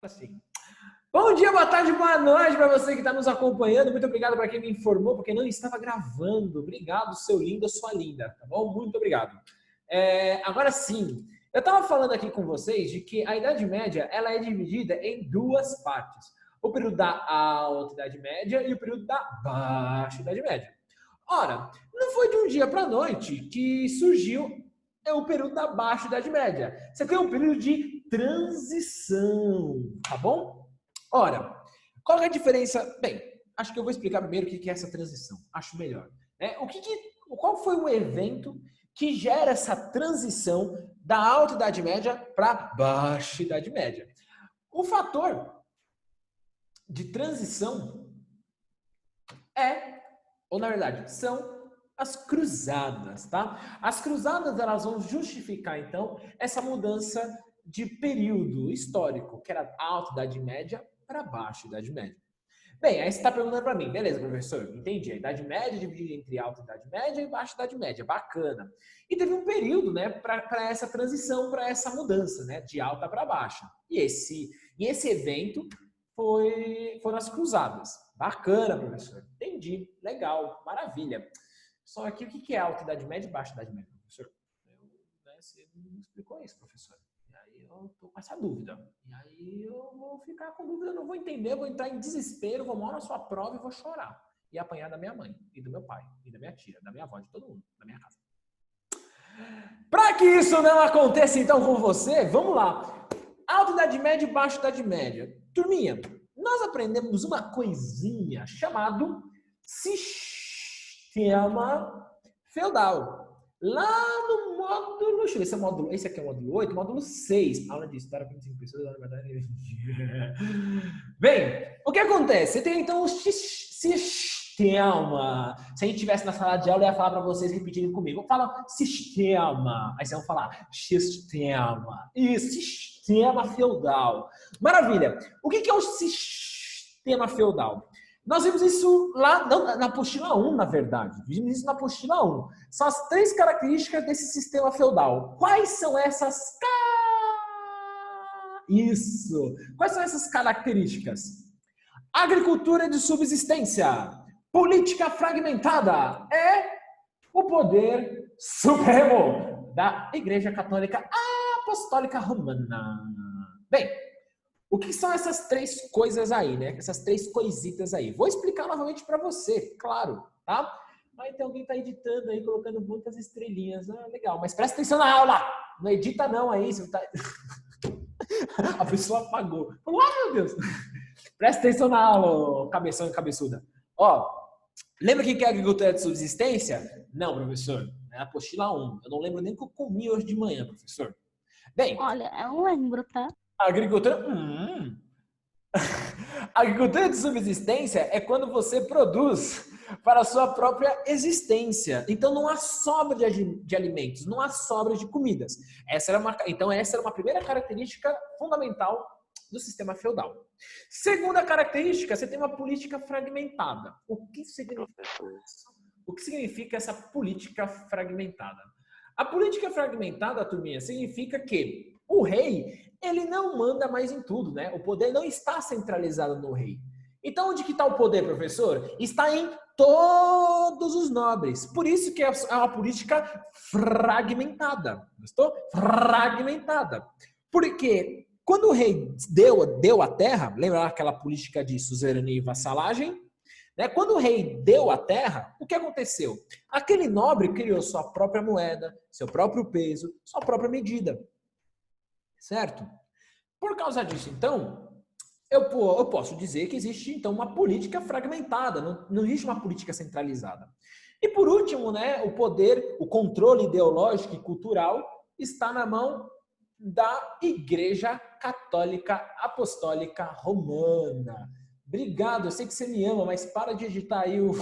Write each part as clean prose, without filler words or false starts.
Assim. Bom dia, boa tarde, boa noite para você que está nos acompanhando. Muito obrigado para quem me informou, porque não estava gravando. Obrigado, seu lindo, sua linda, tá bom? Muito obrigado. Agora sim, eu estava falando aqui com vocês de que a Idade Média ela é dividida em duas partes. O período da Alta Idade Média e o período da Baixa Idade Média. Ora, não foi de um dia para a noite que surgiu o período da Baixa Idade Média. Você tem um período de transição, tá bom? Ora, qual é a diferença? Bem, acho que eu vou explicar primeiro o que é essa transição. Acho melhor. Qual foi o evento que gera essa transição da Alta Idade Média para a Baixa Idade Média? O fator de transição ou na verdade, são as cruzadas, tá? As cruzadas, elas vão justificar, então, essa mudança de período histórico, que era a Alta Idade Média para a Baixa Idade Média. Bem, aí você está perguntando para mim, beleza, professor, entendi, a Idade Média é dividida entre Alta Idade Média e Baixa Idade Média, bacana. E teve um período, né, para essa transição, para essa mudança, né, de alta para baixa. E esse evento foram as cruzadas. Bacana, professor, entendi, legal, maravilha. Só aqui, o que é Alta Idade Média e Baixa Idade Média, professor? Você não me explicou isso, professor. E aí eu estou com essa dúvida. E aí eu vou ficar com dúvida, eu não vou entender, eu vou entrar em desespero, vou mal na sua prova e vou chorar. E apanhar da minha mãe, e do meu pai, e da minha tia, da minha avó, de todo mundo, da minha casa. Para que isso não aconteça, então, com você, vamos lá. Alta Idade Média e Baixa Idade Média. Turminha, nós aprendemos uma coisinha chamado sistema feudal. Lá no módulo, deixa eu ver se é módulo, esse aqui é o módulo 8, módulo 6, aula de história para 25 pessoas, na verdade. Bem, o que acontece? Você tem então o sistema. Se a gente estivesse na sala de aula, eu ia falar para vocês repetirem comigo. Fala sistema. Aí vocês vão falar sistema. Isso, sistema feudal. Maravilha. O que é o sistema feudal? Nós vimos isso lá na apostila 1, na verdade. Vimos isso na apostila 1. São as 3 características desse sistema feudal. Quais são essas? Isso. Quais são essas características? Agricultura de subsistência. Política fragmentada. É o poder supremo da Igreja Católica Apostólica Romana. Bem, o que são essas 3 coisas aí, né? Essas 3 coisitas aí. Vou explicar novamente para você, claro, tá? Aí tem alguém que tá editando aí, colocando muitas estrelinhas. Ah, legal, mas presta atenção na aula! Não edita não aí, você não tá... A pessoa apagou. Falou, meu Deus! Presta atenção na aula, cabeção e cabeçuda. Ó, lembra que é agricultura de subsistência? Não, professor. É a apostila 1. Eu não lembro nem o que eu comi hoje de manhã, professor. Bem... Olha, eu lembro, tá? Agricultura... Agricultura de subsistência é quando você produz para a sua própria existência. Então não há sobra de alimentos, não há sobra de comidas. Essa era uma primeira característica fundamental do sistema feudal. Segunda característica, você tem uma política fragmentada. O que significa essa política fragmentada? A política fragmentada, turminha, significa que o rei, ele não manda mais em tudo, né? O poder não está centralizado no rei. Então, onde que está o poder, professor? Está em todos os nobres. Por isso que é uma política fragmentada. Gostou? Fragmentada. Porque quando o rei deu a terra, lembra aquela política de suzerania e vassalagem? Quando o rei deu a terra, o que aconteceu? Aquele nobre criou sua própria moeda, seu próprio peso, sua própria medida. Certo? Por causa disso, então, eu posso dizer que existe, então, uma política fragmentada, não existe uma política centralizada. E, por último, né, o poder, o controle ideológico e cultural está na mão da Igreja Católica Apostólica Romana. Obrigado, eu sei que você me ama, mas para de editar aí o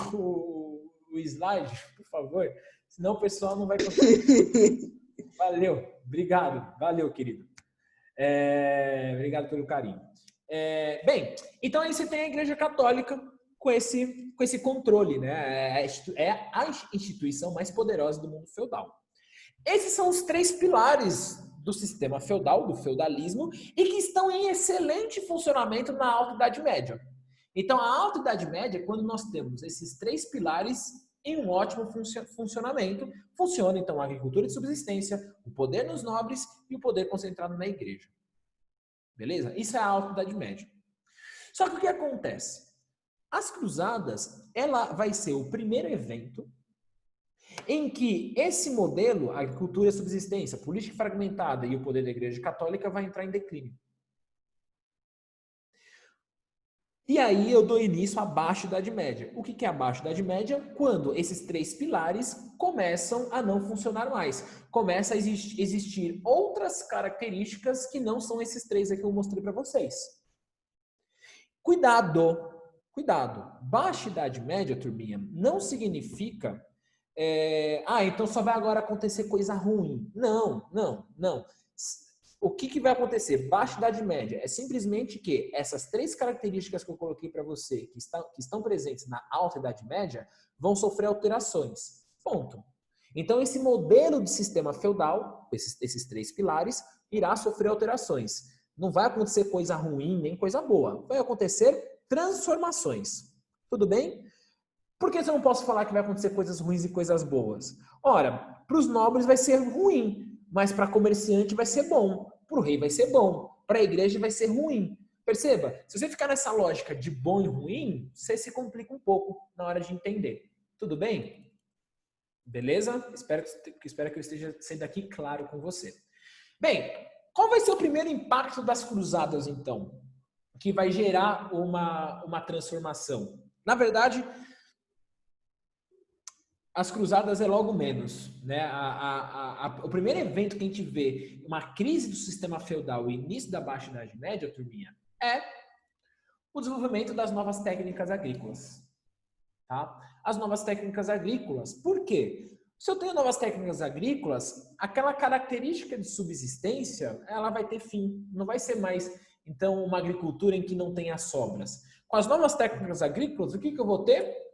slide, por favor, senão o pessoal não vai conseguir. Valeu, obrigado, valeu, querido. Obrigado pelo carinho. Bem, então aí você tem a Igreja Católica com esse controle, né? É a instituição mais poderosa do mundo feudal. Esses são os 3 pilares do sistema feudal, do feudalismo, e que estão em excelente funcionamento na Alta Idade Média. Então, a Alta Idade Média é quando nós temos esses três pilares em um ótimo funcionamento. Funciona, então, a agricultura de subsistência, o poder nos nobres e o poder concentrado na igreja. Beleza? Isso é a Alta Idade Média. Só que o que acontece? As cruzadas, ela vai ser o primeiro evento em que esse modelo, agricultura e subsistência, política fragmentada e o poder da Igreja Católica vai entrar em declínio. E aí eu dou início à Baixa Idade Média. O que é a Baixa Idade Média? Quando esses três pilares começam a não funcionar mais. Começa a existir outras características que não são esses três aqui que eu mostrei para vocês. Cuidado! Cuidado! Baixa Idade Média, turminha, não significa então só vai agora acontecer coisa ruim. Não. O que vai acontecer? Baixa Idade Média é simplesmente que essas três características que eu coloquei para você, que estão presentes na Alta Idade Média, vão sofrer alterações. Ponto. Então, esse modelo de sistema feudal, esses três pilares, irá sofrer alterações. Não vai acontecer coisa ruim nem coisa boa. Vai acontecer transformações. Tudo bem? Por que eu não posso falar que vai acontecer coisas ruins e coisas boas? Ora, para os nobres vai ser ruim, mas para comerciante vai ser bom. Para o rei vai ser bom. Para a igreja vai ser ruim. Perceba, se você ficar nessa lógica de bom e ruim, você se complica um pouco na hora de entender. Tudo bem? Beleza? Espero que eu esteja sendo aqui claro com você. Bem, qual vai ser o primeiro impacto das cruzadas, então? Que vai gerar uma transformação. Na verdade, as cruzadas é logo menos, né? O primeiro evento que a gente vê, uma crise do sistema feudal e início da Baixa Idade Média, turminha, é o desenvolvimento das novas técnicas agrícolas. Tá? As novas técnicas agrícolas. Por quê? Se eu tenho novas técnicas agrícolas, aquela característica de subsistência, ela vai ter fim. Não vai ser mais, então, uma agricultura em que não tenha sobras. Com as novas técnicas agrícolas, o que eu vou ter?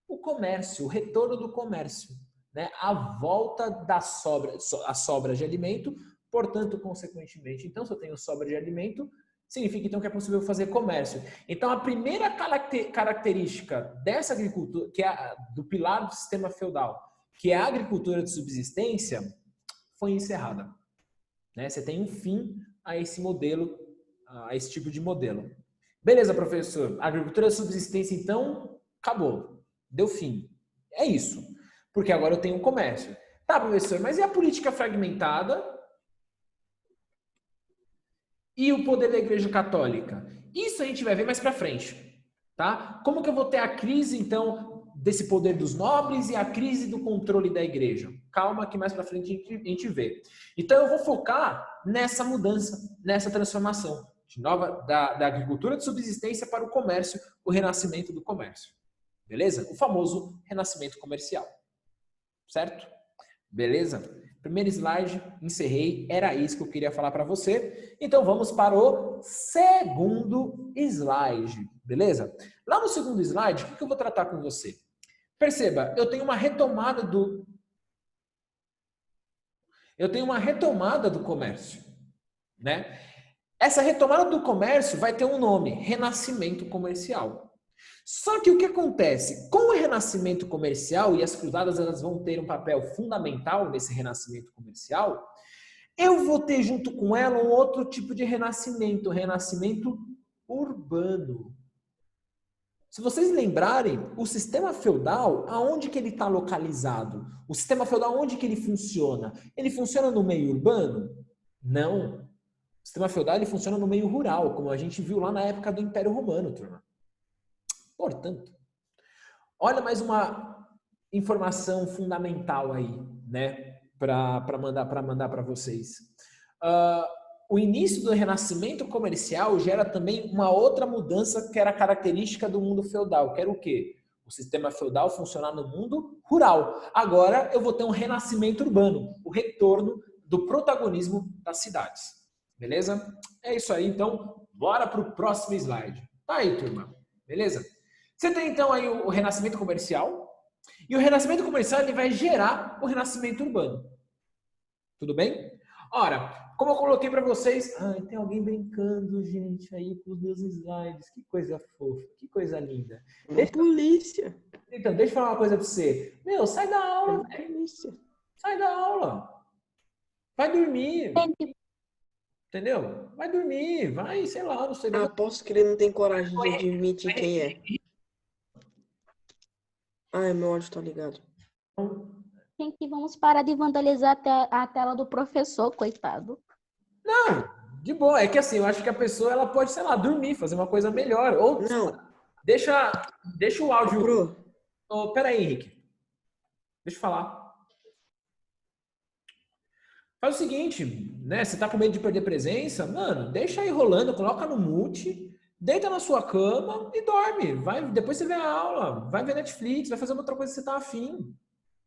O comércio, o retorno do comércio, né? A volta da sobra de alimento, portanto, consequentemente, então, se eu tenho sobra de alimento, significa então que é possível fazer comércio. Então, a primeira característica dessa agricultura, que é do pilar do sistema feudal, que é a agricultura de subsistência, foi encerrada, né? Você tem um fim a esse modelo, a esse tipo de modelo. Beleza, professor? A agricultura de subsistência, então, acabou. Deu fim. É isso. Porque agora eu tenho um comércio. Tá, professor, mas e a política fragmentada? E o poder da Igreja Católica? Isso a gente vai ver mais pra frente. Tá? Como que eu vou ter a crise, então, desse poder dos nobres e a crise do controle da Igreja? Calma que mais pra frente a gente vê. Então eu vou focar nessa mudança, nessa transformação da agricultura de subsistência para o comércio, o renascimento do comércio. Beleza? O famoso renascimento comercial. Certo? Beleza? Primeiro slide, encerrei. Era isso que eu queria falar para você. Então vamos para o segundo slide. Beleza? Lá no segundo slide, o que eu vou tratar com você? Perceba, eu tenho uma retomada do comércio, né? Essa retomada do comércio vai ter um nome, renascimento comercial. Só que o que acontece? Com o renascimento comercial, e as cruzadas elas vão ter um papel fundamental nesse renascimento comercial, eu vou ter junto com ela um outro tipo de renascimento, o renascimento urbano. Se vocês lembrarem, o sistema feudal, aonde que ele está localizado? O sistema feudal, onde que ele funciona? Ele funciona no meio urbano? Não. O sistema feudal ele funciona no meio rural, como a gente viu lá na época do Império Romano, turma. Portanto, olha mais uma informação fundamental aí, né, para mandar para vocês. O início do renascimento comercial gera também uma outra mudança que era característica do mundo feudal, que era o quê? O sistema feudal funcionar no mundo rural. Agora eu vou ter um renascimento urbano, o retorno do protagonismo das cidades. Beleza? É isso aí, então, bora para o próximo slide. Tá aí, turma. Beleza? Você tem, então, aí o renascimento comercial. E o renascimento comercial ele vai gerar o renascimento urbano. Tudo bem? Ora, Como eu coloquei para vocês, tem alguém brincando, gente, aí com os meus slides. Que coisa fofa, que coisa linda. Uma polícia. Então, deixa eu falar uma coisa para você. Meu, sai da aula, Uma polícia. sai da aula. Vai dormir. Entendeu? Vai dormir, vai, sei lá, não sei. Aposto que ele não tem coragem de admitir quem é. Meu áudio tá ligado. Gente, vamos parar de vandalizar a tela do professor, coitado. Não, de boa. É que assim, eu acho que a pessoa ela pode, sei lá, dormir, fazer uma coisa melhor. Ou Não. Deixa o áudio. Pro. Oh, pera aí, Henrique. Deixa eu falar. Faz o seguinte, né? Você tá com medo de perder presença? Mano, deixa aí rolando, coloca no mute, deita na sua cama e dorme. Vai, depois você vê a aula, vai ver Netflix, vai fazer outra coisa que você tá afim.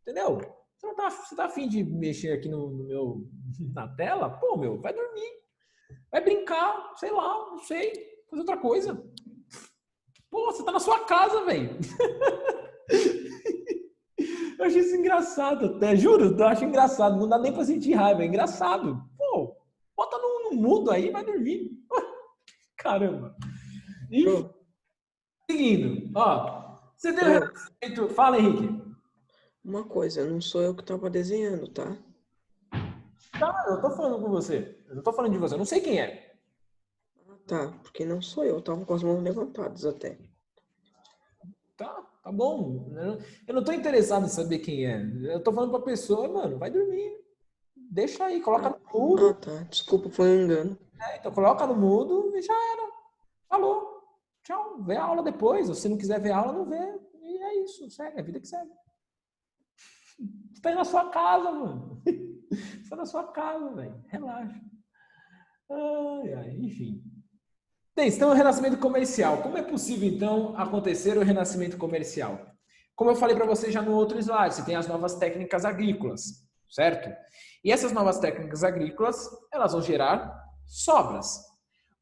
Entendeu? Você tá afim de mexer aqui na tela? Pô, meu, vai dormir. Vai brincar, sei lá, não sei, fazer outra coisa. Pô, você tá na sua casa, velho. Eu achei isso engraçado até, juro, eu acho engraçado. Não dá nem pra sentir raiva, é engraçado. Pô, bota no mudo aí, vai dormir. Caramba. E, seguindo, ó, você deu... Fala, Henrique. Uma coisa, não sou eu que tava desenhando, tá? Tá, eu tô falando com você. Eu não tô falando de você, eu não sei quem é. Tá, porque não sou eu, tava com as mãos levantadas até. Tá bom. Eu não tô interessado em saber quem é. Eu tô falando pra pessoa, mano, vai dormir. Deixa aí, coloca no mudo. Tá. Desculpa, foi um engano. Então coloca no mudo e já era. Falou. Tchau. Vê a aula depois. Ou se não quiser ver a aula, não vê. E é isso. Segue. É a vida que segue. Você tá aí na sua casa, mano. Você tá na sua casa, velho. Relaxa. Enfim. Bem, então o renascimento comercial. Como é possível, então, acontecer o renascimento comercial? Como eu falei para você já no outro slide, você tem as novas técnicas agrícolas, certo? E essas novas técnicas agrícolas, elas vão gerar sobras.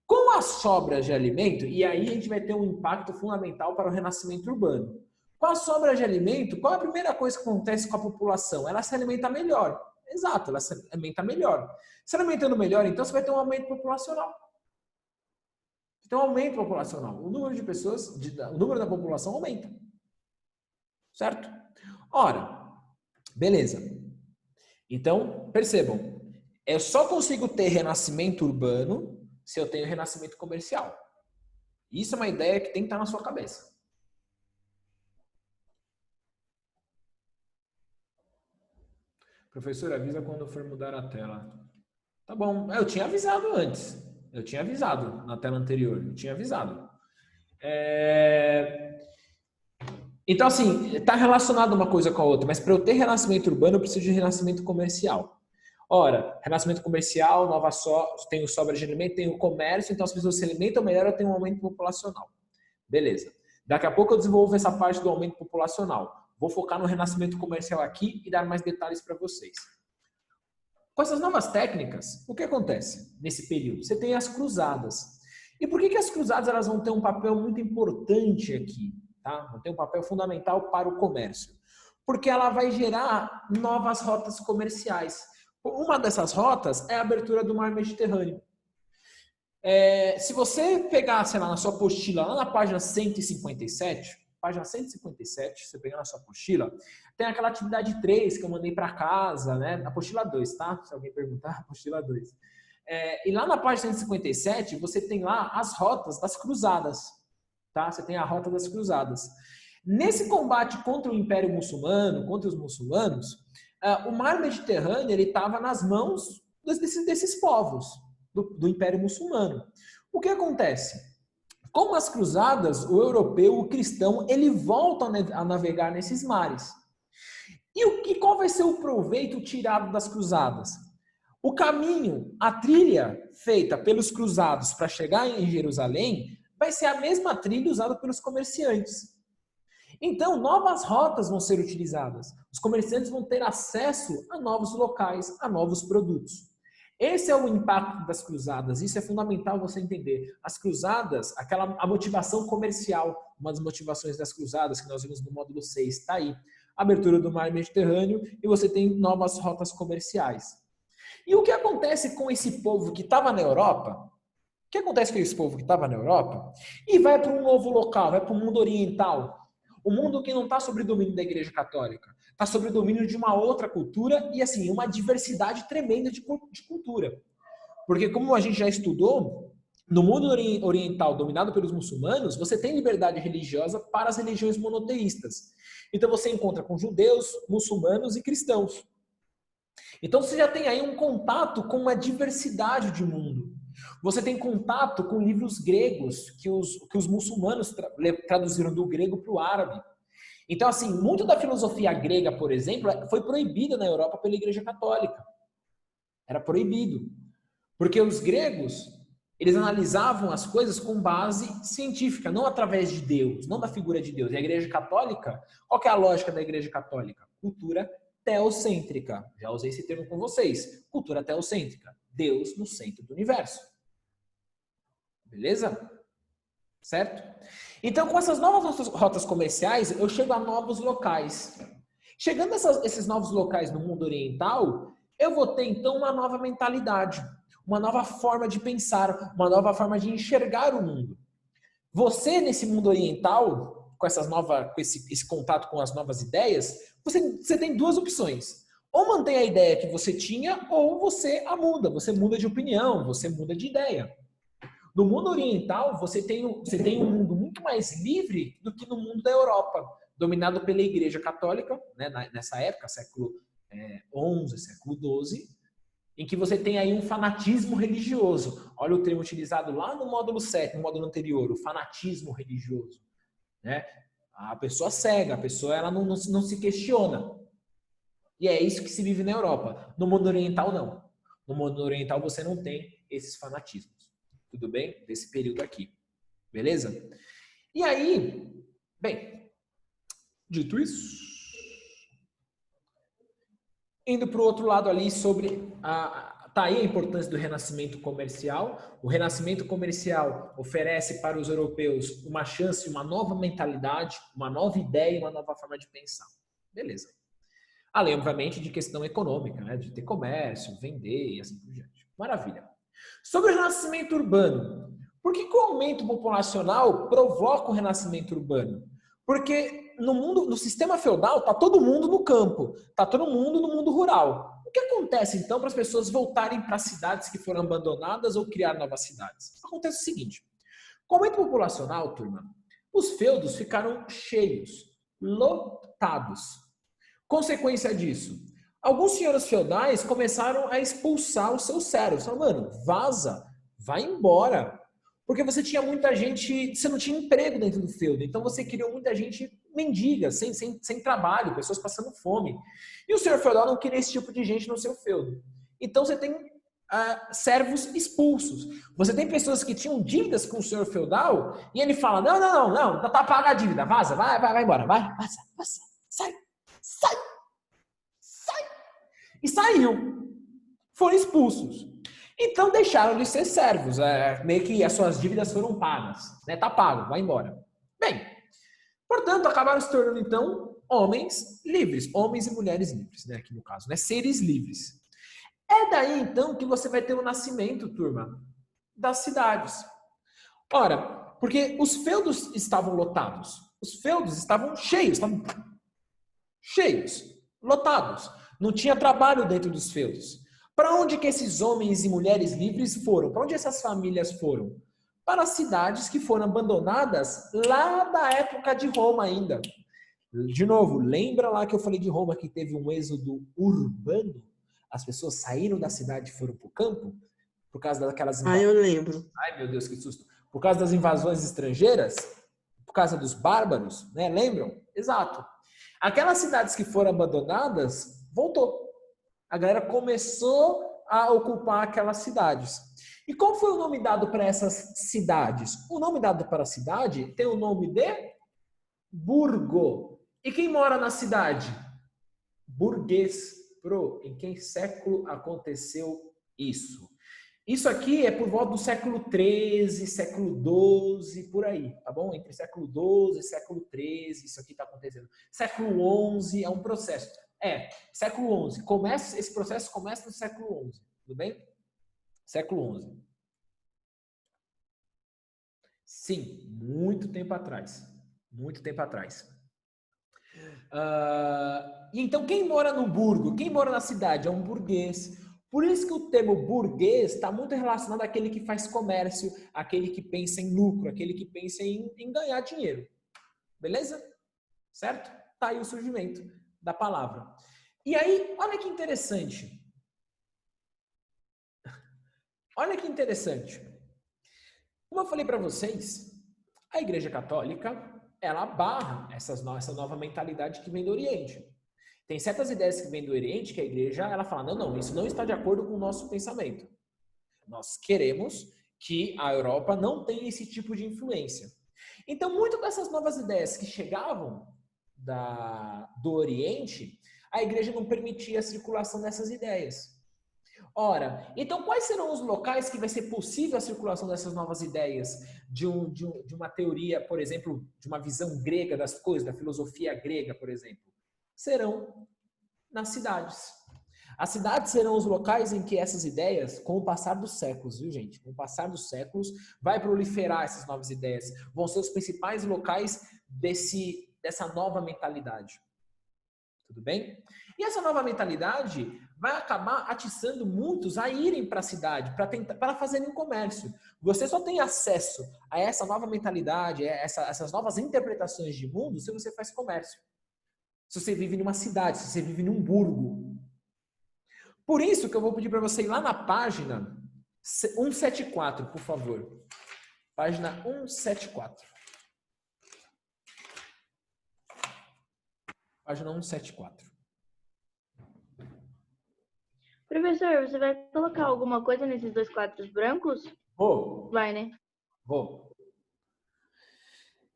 Com as sobras de alimento, e aí a gente vai ter um impacto fundamental para o renascimento urbano. Com as sobras de alimento, qual é a primeira coisa que acontece com a população? Ela se alimenta melhor. Exato, ela se alimenta melhor. Se alimentando melhor, então você vai ter um aumento populacional. Então, aumento populacional. O número de pessoas, o número da população aumenta. Certo? Ora, beleza. Então, percebam. Eu só consigo ter renascimento urbano se eu tenho renascimento comercial. Isso é uma ideia que tem que estar na sua cabeça. Professor, avisa quando for mudar a tela. Tá bom. Eu tinha avisado antes. Eu tinha avisado na tela anterior. Eu tinha avisado. Então, assim, está relacionado uma coisa com a outra. Mas para eu ter renascimento urbano, eu preciso de renascimento comercial. Ora, renascimento comercial, tenho sobra de alimento, tenho comércio. Então, as pessoas se alimentam melhor, eu tenho um aumento populacional. Beleza. Daqui a pouco eu desenvolvo essa parte do aumento populacional. Vou focar no renascimento comercial aqui e dar mais detalhes para vocês. Com essas novas técnicas, o que acontece nesse período? Você tem as cruzadas. E por que as cruzadas elas vão ter um papel muito importante aqui? Tá? Vão ter um papel fundamental para o comércio. Porque ela vai gerar novas rotas comerciais. Uma dessas rotas é a abertura do mar Mediterrâneo. Se você pegar, sei lá, na sua apostila, lá na página 157, você pegar na sua apostila, tem aquela atividade 3 que eu mandei para casa, né? Apostila 2, tá? Se alguém perguntar, apostila 2. E lá na página 157, você tem lá as rotas das cruzadas, tá? Você tem a rota das cruzadas. Nesse combate contra o Império Muçulmano, contra os muçulmanos, o mar Mediterrâneo ele estava nas mãos desses povos do Império Muçulmano. O que acontece? Com as cruzadas, o europeu, o cristão, ele volta a navegar nesses mares. E qual vai ser o proveito tirado das cruzadas? O caminho, a trilha feita pelos cruzados para chegar em Jerusalém, vai ser a mesma trilha usada pelos comerciantes. Então, novas rotas vão ser utilizadas. Os comerciantes vão ter acesso a novos locais, a novos produtos. Esse é o impacto das cruzadas. Isso é fundamental você entender. As cruzadas, a motivação comercial, uma das motivações das cruzadas que nós vimos no módulo 6, está aí. Abertura do mar Mediterrâneo e você tem novas rotas comerciais. E o que acontece com esse povo que estava na Europa? O que acontece com esse povo que estava na Europa e vai para um novo local, vai para o mundo oriental? O mundo que não está sob o domínio da Igreja Católica, está sob o domínio de uma outra cultura e, assim, uma diversidade tremenda de cultura. Porque, como a gente já estudou, no mundo oriental dominado pelos muçulmanos, você tem liberdade religiosa para as religiões monoteístas. Então, você encontra com judeus, muçulmanos e cristãos. Então, você já tem aí um contato com uma diversidade de mundo. Você tem contato com livros gregos que os muçulmanos traduziram do grego para o árabe. Então, assim, muito da filosofia grega, por exemplo, foi proibida na Europa pela Igreja Católica. Era proibido. Porque os gregos, eles analisavam as coisas com base científica, não através de Deus, não da figura de Deus. E a Igreja Católica, qual que é a lógica da Igreja Católica? Cultura teocêntrica. Já usei esse termo com vocês. Cultura teocêntrica. Deus no centro do universo. Beleza? Certo? Então, com essas novas rotas comerciais, eu chego a novos locais. Chegando a esses novos locais no mundo oriental, eu vou ter, então, uma nova mentalidade, uma nova forma de pensar, uma nova forma de enxergar o mundo. Você, nesse mundo oriental, com esse contato com as novas ideias, você tem duas opções. Ou mantém a ideia que você tinha, ou você a muda. Você muda de opinião, você muda de ideia. No mundo oriental, você tem um mundo muito mais livre do que no mundo da Europa, dominado pela Igreja Católica, né, nessa época, século XI, século XII, em que você tem aí um fanatismo religioso. Olha o termo utilizado lá no módulo 7, no módulo anterior, o fanatismo religioso. Né? A pessoa cega, a pessoa ela não se questiona. E é isso que se vive na Europa. No mundo oriental, não. No mundo oriental, você não tem esses fanatismos. Tudo bem? Desse período aqui. Beleza? E aí, bem, dito isso, indo para o outro lado ali sobre tá aí a importância do renascimento comercial. O renascimento comercial oferece para os europeus uma chance, uma nova mentalidade, uma nova ideia, uma nova forma de pensar. Beleza. Além, obviamente, de questão econômica, né? De ter comércio, vender e assim por diante. Maravilha. Sobre o renascimento urbano. Por que o aumento populacional provoca o renascimento urbano? Porque no sistema feudal, está todo mundo no campo, está todo mundo no mundo rural. O que acontece, então, para as pessoas voltarem para as cidades que foram abandonadas ou criar novas cidades? Acontece o seguinte. Com o aumento populacional, turma, os feudos ficaram cheios, lotados. Consequência disso, alguns senhores feudais começaram a expulsar os seus servos. Falaram, mano, vaza, vai embora. Porque você tinha muita gente, você não tinha emprego dentro do feudo. Então você criou muita gente mendiga, sem trabalho, pessoas passando fome. E o senhor feudal não queria esse tipo de gente no seu feudo. Então você tem servos expulsos. Você tem pessoas que tinham dívidas com o senhor feudal e ele fala, não, tá paga a dívida, vaza, vai embora, vai, vaza, sai. E saiu. Foram expulsos. Então deixaram de ser servos. Meio que as suas dívidas foram pagas. Né? Tá pago, vai embora. Bem, portanto, acabaram se tornando, então, homens livres. Homens e mulheres livres, né? Aqui no caso, né? Seres livres. É daí, então, que você vai ter o nascimento, turma, das cidades. Ora, porque os feudos estavam lotados. Os feudos estavam cheios, lotados. Não tinha trabalho dentro dos feudos. Para onde que esses homens e mulheres livres foram? Para onde essas famílias foram? Para as cidades que foram abandonadas lá da época de Roma ainda. De novo, lembra lá que eu falei de Roma que teve um êxodo urbano? As pessoas saíram da cidade e foram para o campo? Por causa daquelas invasões. Eu lembro. Ai, meu Deus, que susto. Por causa das invasões estrangeiras? Por causa dos bárbaros? Né? Lembram? Exato. Aquelas cidades que foram abandonadas, voltou. A galera começou a ocupar aquelas cidades. E qual foi o nome dado para essas cidades? O nome dado para a cidade tem o nome de burgo. E quem mora na cidade? Burguês. Em que século aconteceu isso? Isso aqui é por volta do século XIII, século XII, por aí, tá bom? Entre século XII e século XIII, isso aqui está acontecendo. Século XI é um processo. Século XI. Esse processo começa no século XI. Tudo bem? Século XI. Sim, muito tempo atrás. Muito tempo atrás. Então, quem mora no burgo, quem mora na cidade é um burguês. Por isso que o termo burguês está muito relacionado àquele que faz comércio, àquele que pensa em lucro, àquele que pensa em ganhar dinheiro. Beleza? Certo? Tá aí o surgimento da palavra. E aí, olha que interessante. Olha que interessante. Como eu falei para vocês, a Igreja Católica, ela barra essa nova mentalidade que vem do Oriente. Tem certas ideias que vêm do Oriente que a Igreja, ela fala, não, isso não está de acordo com o nosso pensamento. Nós queremos que a Europa não tenha esse tipo de influência. Então, muitas dessas novas ideias que chegavam do Oriente, a Igreja não permitia a circulação dessas ideias. Ora, então quais serão os locais que vai ser possível a circulação dessas novas ideias? De uma teoria, por exemplo, de uma visão grega das coisas, da filosofia grega, por exemplo? Serão nas cidades. As cidades serão os locais em que essas ideias, com o passar dos séculos, viu, gente? Com o passar dos séculos, vai proliferar essas novas ideias. Vão ser os principais locais dessa nova mentalidade. Tudo bem? E essa nova mentalidade vai acabar atiçando muitos a irem para a cidade, para fazerem comércio. Você só tem acesso a essa nova mentalidade, essas novas interpretações de mundo, se você faz comércio. Se você vive numa cidade, se você vive num burgo. Por isso que eu vou pedir para você ir lá na página 174, por favor. Página 174. Página 174. Professor, você vai colocar alguma coisa nesses 2 quadros brancos? Vou. Vai, né? Vou.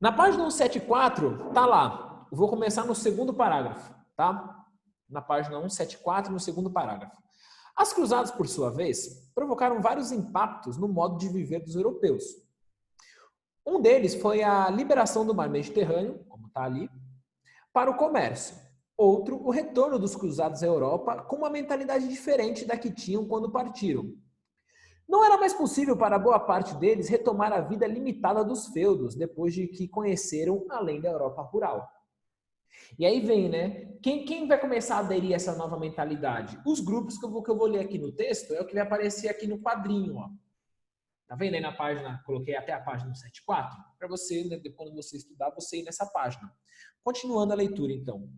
Na página 174, tá lá. Eu vou começar no segundo parágrafo, tá? Na página 174, no segundo parágrafo. As cruzadas, por sua vez, provocaram vários impactos no modo de viver dos europeus. Um deles foi a liberação do mar Mediterrâneo, como está ali, para o comércio. Outro, o retorno dos cruzados à Europa com uma mentalidade diferente da que tinham quando partiram. Não era mais possível para boa parte deles retomar a vida limitada dos feudos, depois de que conheceram além da Europa rural. E aí vem, né? Quem vai começar a aderir a essa nova mentalidade? Os grupos que eu vou ler aqui no texto é o que vai aparecer aqui no quadrinho, ó. Tá vendo aí na página? Coloquei até a página 174, para você, né, quando você estudar, você ir nessa página. Continuando a leitura, então.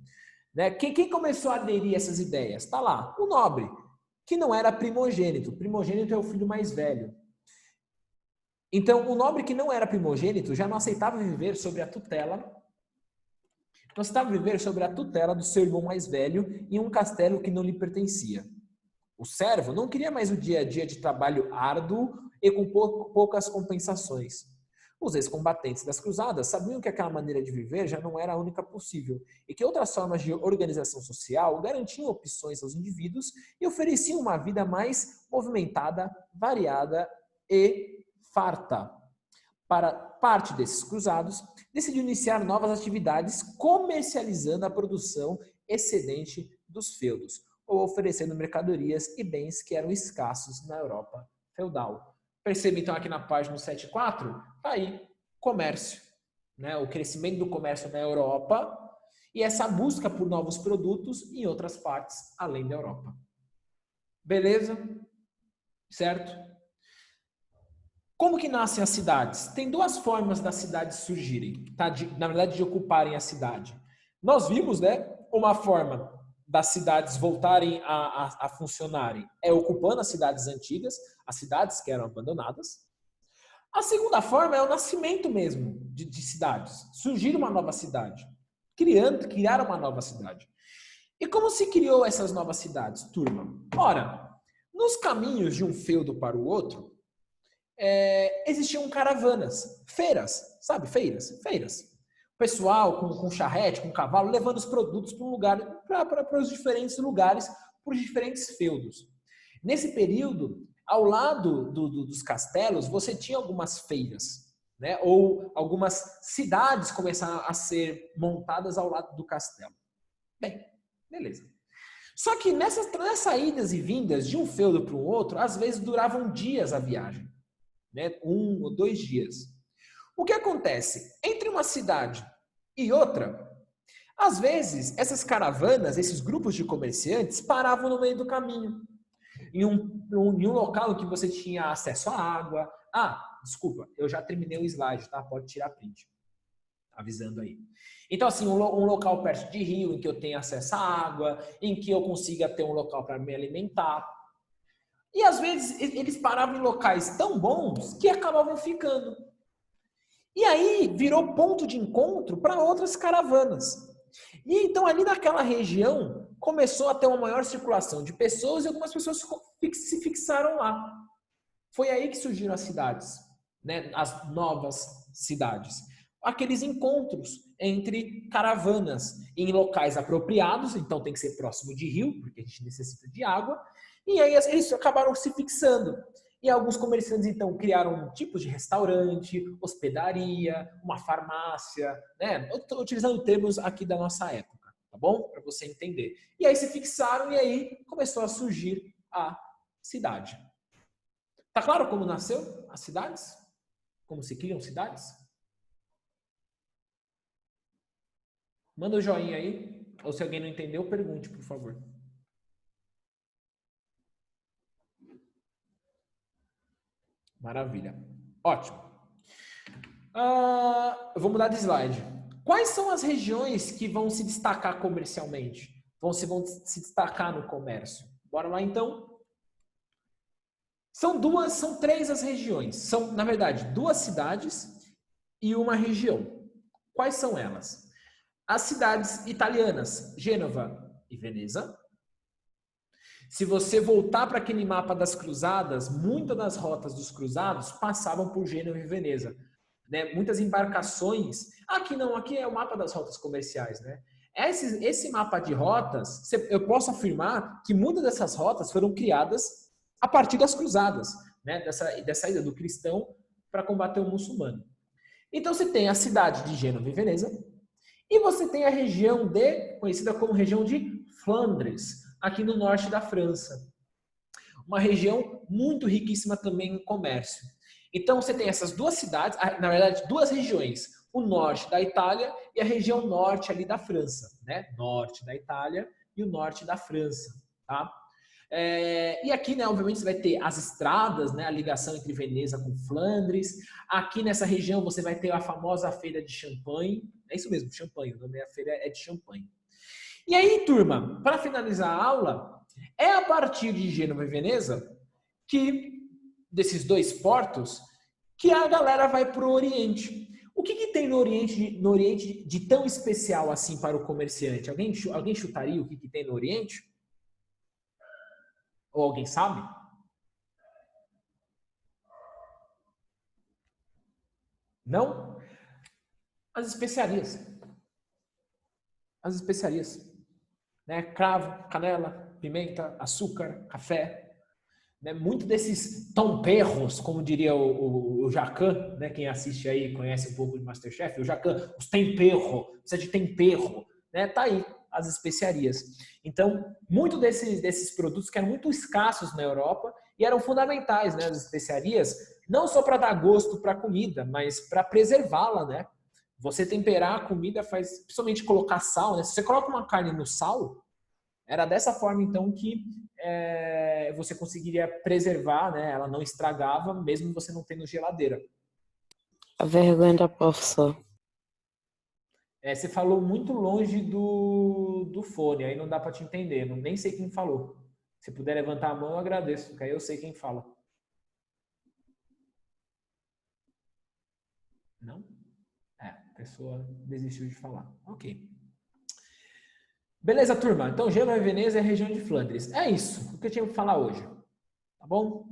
Né? Quem começou a aderir a essas ideias? Está lá, o nobre, que não era primogênito. Primogênito é o filho mais velho. Então, o nobre que não era primogênito já não aceitava viver sobre a tutela. Não aceitava viver sobre a tutela do seu irmão mais velho em um castelo que não lhe pertencia. O servo não queria mais o dia a dia de trabalho árduo e com poucas compensações. Os ex-combatentes das cruzadas sabiam que aquela maneira de viver já não era a única possível e que outras formas de organização social garantiam opções aos indivíduos e ofereciam uma vida mais movimentada, variada e farta. Para parte desses cruzados, decidiu iniciar novas atividades comercializando a produção excedente dos feudos ou oferecendo mercadorias e bens que eram escassos na Europa feudal. Percebe então aqui na página 74, tá aí, comércio, né? O crescimento do comércio na Europa e essa busca por novos produtos em outras partes além da Europa. Beleza? Certo? Como que nascem as cidades? Tem duas formas das cidades surgirem, tá? Na verdade, de ocuparem a cidade. Nós vimos, né, uma forma das cidades voltarem a funcionarem é ocupando as cidades antigas, as cidades que eram abandonadas. A segunda forma é o nascimento mesmo de cidades. Surgir uma nova cidade. Criar uma nova cidade. E como se criou essas novas cidades, turma? Ora, nos caminhos de um feudo para o outro, existiam caravanas, feiras, sabe? Feiras. Pessoal com charrete, com cavalo, levando os produtos para um lugar, para os diferentes lugares, para os diferentes feudos. Nesse período, ao lado dos castelos, você tinha algumas feiras, né? Ou algumas cidades começaram a ser montadas ao lado do castelo. Bem, beleza. Só que nessas idas e vindas de um feudo para o outro, às vezes duravam dias a viagem, né? 1 ou 2 dias. O que acontece? Entre uma cidade e outra, às vezes essas caravanas, esses grupos de comerciantes paravam no meio do caminho, em um local que você tinha acesso à água. Desculpa, eu já terminei o slide, tá? Pode tirar print. Avisando aí. Então, assim, um local perto de rio, em que eu tenho acesso à água, em que eu consiga ter um local para me alimentar. E, às vezes, eles paravam em locais tão bons que acabavam ficando. E aí, virou ponto de encontro para outras caravanas. E, então, ali naquela região, começou a ter uma maior circulação de pessoas e algumas pessoas se fixaram lá. Foi aí que surgiram as cidades, né? As novas cidades. Aqueles encontros entre caravanas em locais apropriados, então tem que ser próximo de rio, porque a gente necessita de água, e aí eles acabaram se fixando. E alguns comerciantes, então, criaram tipos de restaurante, hospedaria, uma farmácia, né? Eu estou utilizando termos aqui da nossa época, tá bom? Para você entender. E aí se fixaram e aí começou a surgir a cidade. Tá claro como nasceu as cidades? Como se criam cidades? Manda o joinha aí, ou se alguém não entendeu, pergunte, por favor. Maravilha. Ótimo. Eu vou mudar de slide. Quais são as regiões que vão se destacar comercialmente? Vão se destacar no comércio? Bora lá, então. São 3 as regiões. São, na verdade, 2 cidades e uma região. Quais são elas? As cidades italianas, Gênova e Veneza. Se você voltar para aquele mapa das cruzadas, muitas das rotas dos cruzados passavam por Gênova e Veneza, né? Muitas embarcações. Aqui não, aqui é o mapa das rotas comerciais, né? Esse mapa de rotas, eu posso afirmar que muitas dessas rotas foram criadas a partir das cruzadas, né? Dessa ida do cristão para combater o muçulmano. Então você tem a cidade de Gênova e Veneza, e você tem a região conhecida como região de Flandres, aqui no norte da França. Uma região muito riquíssima também em comércio. Então você tem essas 2 cidades, na verdade 2 regiões, o norte da Itália e a região norte ali da França, né? Norte da Itália e o norte da França, tá? E aqui, né, obviamente, você vai ter as estradas, né, a ligação entre Veneza com Flandres. Aqui nessa região você vai ter a famosa feira de champanhe. É isso mesmo, champanhe. O nome da feira é de champanhe. E aí, turma, para finalizar a aula, é a partir de Gênova e Veneza desses 2 portos, que a galera vai para o Oriente. O que tem no Oriente de tão especial assim para o comerciante? Alguém chutaria o que tem no Oriente? Ou alguém sabe? Não? As especiarias. As especiarias. Né? Cravo, canela, pimenta, açúcar, café. Né? Muito desses temperos, como diria o Jacan, né? Quem assiste aí conhece um pouco de Masterchef, o Jacan, os temperos, precisa de tempero. Né? Tá aí as especiarias. Então, muito desses produtos que eram muito escassos na Europa e eram fundamentais, né, as especiarias, não só para dar gosto para a comida, mas para preservá-la, né? Você temperar a comida faz, principalmente colocar sal, né? Se você coloca uma carne no sal, era dessa forma, então, que você conseguiria preservar, né? Ela não estragava, mesmo você não tendo geladeira. A vergonha da professor. Você falou muito longe do fone, aí não dá para te entender. Nem sei quem falou. Se puder levantar a mão, eu agradeço, porque aí eu sei quem fala. Não? A pessoa desistiu de falar. Ok. Beleza, turma. Então, Gênova e Veneza é a região de Flandres. É isso o que eu tinha para falar hoje. Tá bom?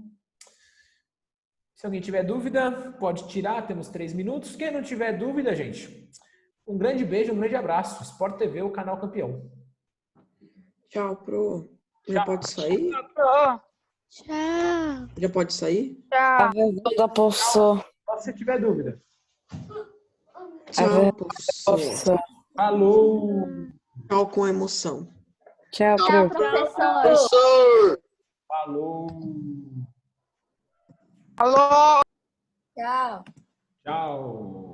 Se alguém tiver dúvida, pode tirar. Temos 3 minutos. Quem não tiver dúvida, gente... Um grande beijo, um grande abraço. Sport TV, o canal campeão. Tchau, Pro. Já pode sair? Tchau. Tchau. Já pode sair? Tchau. Da professor. Só se tiver dúvida. Tchau, professor. Falou! Tchau com emoção. Tchau, Tchau, prof. professor. Professor! Falou. Alô? Tchau. Tchau.